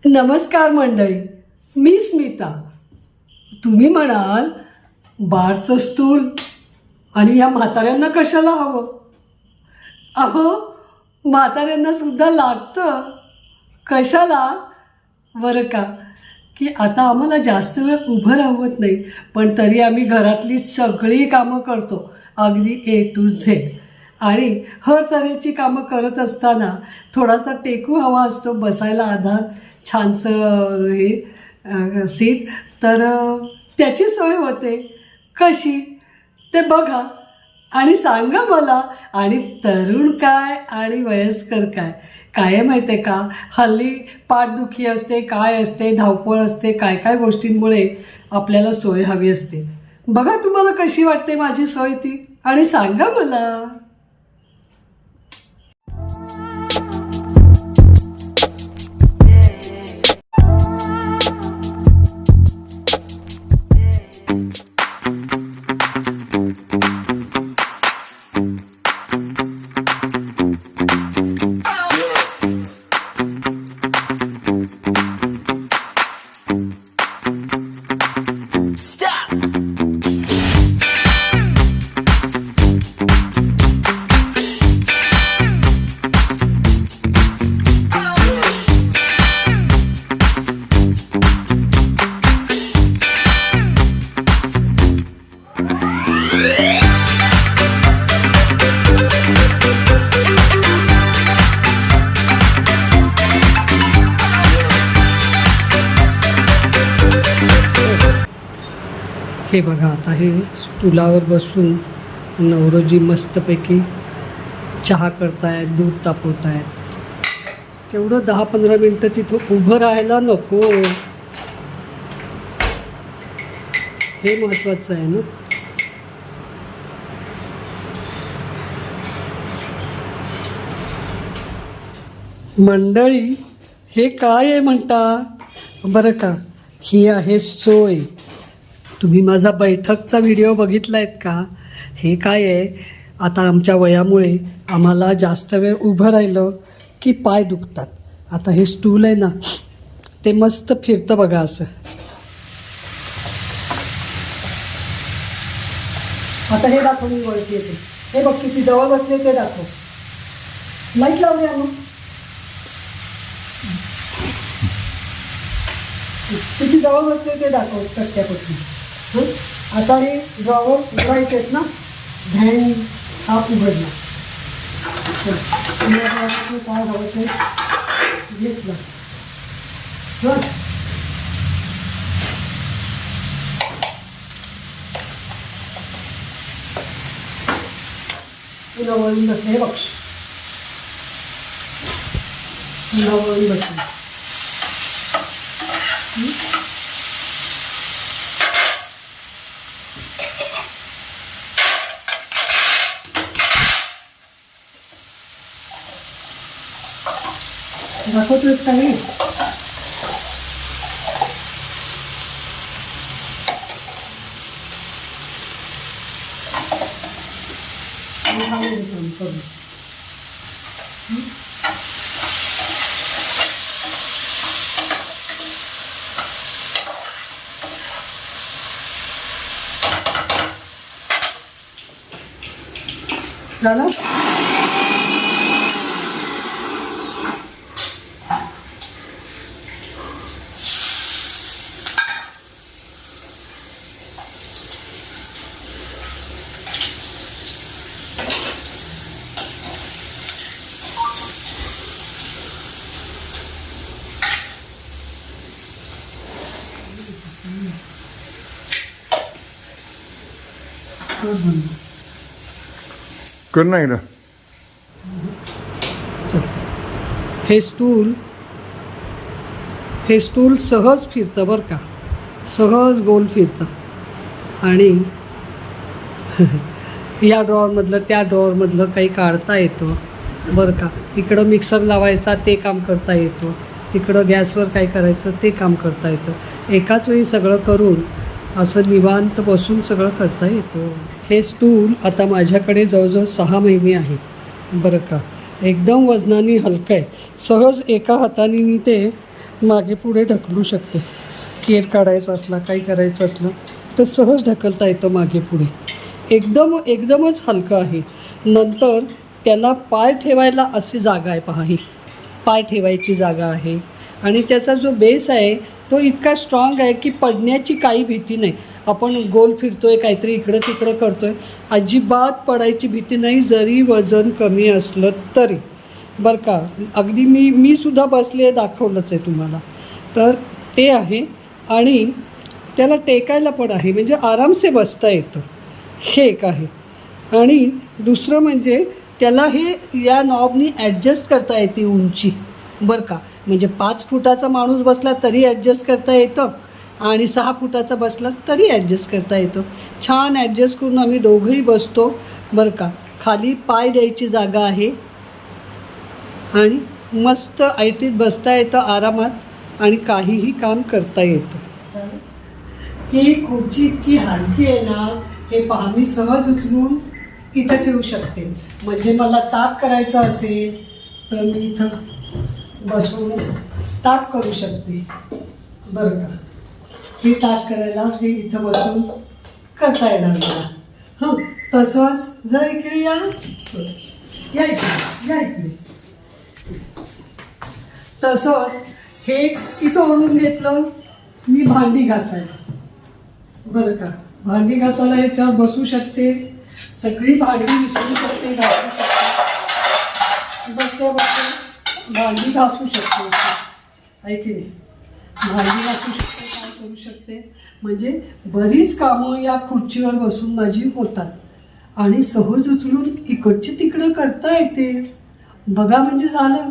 नमस्कार मंडळी, मी स्मिता. तुम्ही म्हणाल बारचं स्टूल आणि या म्हाताऱ्यांना कशाला हवं? अहो, म्हाताऱ्यांना सुद्धा लागतं. कशाला बरं का, की आता आम्हाला जास्त वेळ उभं राहत नाही, पण तरी आम्ही घरातली सगळी कामं करतो, अगदी A to Z. आणि हर तऱ्हेची कामं करत असताना थोडासा टेकू हवा असतो, बसायला आधार, छानसं हे सीट. तर त्याची सोय होते. कशी ते बघा आणि सांगा मला. आणि तरुण काय आणि वयस्कर काय, काय माहीत आहे का, हल्ली पाठदुखी असते, काय असते, धावपळ असते, काय काय गोष्टींमुळे आपल्याला सोय हवी असते. बघा तुम्हाला कशी वाटते माझी सोय ती, आणि सांगा मला. हे बघा, आता हे स्टूलावर बसून नवरोजी मस्तपैकी चहा करतायत, दूध तापवतायत. तेवढं 10-15 मिनटं तिथं उभं राहायला नको? हे महत्त्वाचं आहे ना. मंडळी, हे काय आहे म्हणता बरं का, ही आहे सोय. तुम्ही माझा बैठकचा व्हिडिओ बघितला आहेत का? हे काय आहे, आता आमच्या वयामुळे आम्हाला जास्त वेळ उभं राहिलं की पाय दुखतात. आता हे स्टूल आहे ना, ते मस्त फिरतं बघा असं. आता हे दाखव, मी वळती येते. हे बघ किती जवळ बसले ते दाखव. लाईट लावली मग किती जवळ बसले ते दाखव कट्ट्यापासून. आता हे ड्रॉवर उघडायचे आहेत ना, भॅन हा उघडला, काय हवं ते घेतलं. पुन्हा वळून बसले. हे बघ, पुन्हा वळून बसले. दाखवतोस का नाही? झालं? कर ना इकडं. हे स्टूल सहज फिरतं बरं का, सहज गोल फिरतं. आणि या ड्रॉवरमधलं त्या ड्रॉवरमधलं काही काढता येतं बरं का. इकडं मिक्सर लावायचा ते काम करता येतं, तिकडं गॅसवर काय करायचं ते काम करता येतं. एकाच वेळी सगळं करून असं निवांत बसून सगळं करता येतं. हे स्टूल आता माझ्याकडे जवळजवळ 6 महिने आहे बरं का. एकदम वजनाने हलकं आहे. सहज एका हाताने मी ते मागे पुढे ढकलू शकते. केर काढायचा असला काही करायचं असलं तर सहज ढकलता येतं मागे पुढे. एकदमच हलकं आहे. नंतर त्याला पाय ठेवायला अशी जागा आहे पहा, ही पाय ठेवायची जागा आहे. आणि त्याचा जो बेस आहे तो इतका स्ट्रॉंग आहे की पडण्याची काही भीती नाही. आपण गोल फिरतोय, काहीतरी इकडं तिकडं करतोय, अजिबात पडायची भीती नाही, जरी वजन कमी असलं तरी. बरं का, अगदी मी सुद्धा बसले, दाखवलंच आहे तुम्हाला. तर ते आहे. आणि त्याला टेकायला पण आहे, म्हणजे आरामसे बसता येतं. हे एक आहे. आणि दुसरं म्हणजे त्याला हे या नॉबनी ॲडजस्ट करता येते उंची. बरं का, म्हणजे 5 फुटाचा माणूस बसला तरी ॲडजस्ट करता येतं आणि 6 फुटाचा बसला तरी ॲडजस्ट करता येतं. छान ॲडजस्ट करून आम्ही दोघंही बसतो. बरं का, खाली पाय द्यायची जागा आहे आणि मस्त ऐटीत बसता येतं आरामात आणि काहीही काम करता येतं. ही खुर्ची इतकी हलकी आहे ना, हे पहा, मी सहज उचलून इथं ठेवू शकते. म्हणजे मला ताक करायचं असेल तर मी इथं बसून ताक करू शकते. बरं का, हे ताक करायला हे इथं बसून करता येणार मला. हां, तसंच जर इकडे या इकडे तसंच हे इथं ओढून घेतलं मी भांडी घासायला. बरं का, भांडी घासायला याच्यावर बसू शकते, सगळी भांडी विसरू शकते, घासू शकते, बसल्या भांडी घासू शकते. आहे की नाही, भांडी घासू शकते, काय करू शकते. म्हणजे बरीच कामं या खुर्चीवर बसून माझी होतात आणि सहज उचलून इकडची तिकडं करता येते. बघा, म्हणजे झालं.